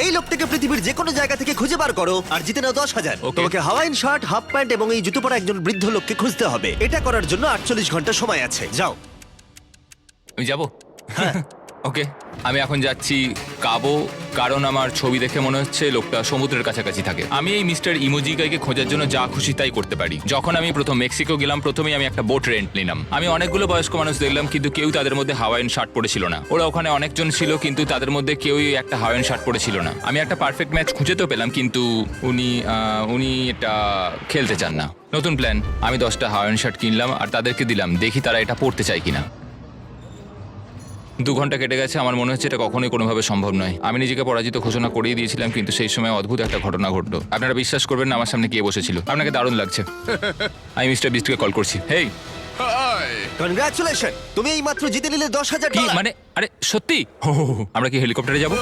এই লোকটাকে পৃথিবীর যে কোনো জায়গা থেকে খুঁজে বার করো আর জিতে নাও 10,000। Okay. তোমাকে হাওয়াইন শার্ট, হাফ প্যান্ট এবং এই জুতো পরা একজন বৃদ্ধ লোককে খুঁজতে হবে। এটা করার জন্য 48 ঘন্টা সময় আছে। যাও। আমি যাব ওকে আমি এখন যাচ্ছি কাবো, কারণ আমার ছবি দেখে মনে হচ্ছে লোকটা সমুদ্রের কাছাকাছি থাকে। আমি এই মিস্টার ইমোজিকাইকে খোঁজার জন্য যা খুশি তাই করতে পারি। যখন আমি প্রথম মেক্সিকো গেলাম, প্রথমেই আমি একটা বোট রেন্ট নিলাম। আমি অনেকগুলো বয়স্ক মানুষ দেখলাম, কিন্তু কেউ তাদের মধ্যে হাওয়াইন শার্ট পরেছিল না। ওরা ওখানে অনেকজন ছিল, কিন্তু তাদের মধ্যে কেউই একটা হাওয়াইন শার্ট পরেছিল না। আমি একটা পারফেক্ট ম্যাচ খুঁজে তো পেলাম, কিন্তু উনি এটা খেলতে চান না। নতুন প্ল্যান, আমি 10টা হাওয়াইন শার্ট কিনলাম আর তাদেরকে দিলাম, দেখি তারা এটা পরতে চায় কিনা। 2 ঘন্টা কেটে গেছে, আমার মনে হচ্ছে এটা কখনোই কোনোভাবে সম্ভব নয়। আমি নিজেকে পরাজিত ঘোষণা করেই দিয়েছিলাম, কিন্তু সেই সময় অদ্ভুত একটা ঘটনা ঘটলো। আপনারা বিশ্বাস করবেন না, আমার সামনে কে বসেছিল। আপনাকে দারুণ লাগছে। আমি মিস্টার বিস্টকে কল করছি। হেই, কনগ্রাচুলেশন, তুমি এই মাত্র জিতে নিলে 10,000 কি ডলার। মানে? আরে সত্যি? আমরা কি হেলিকপ্টারে যাবো?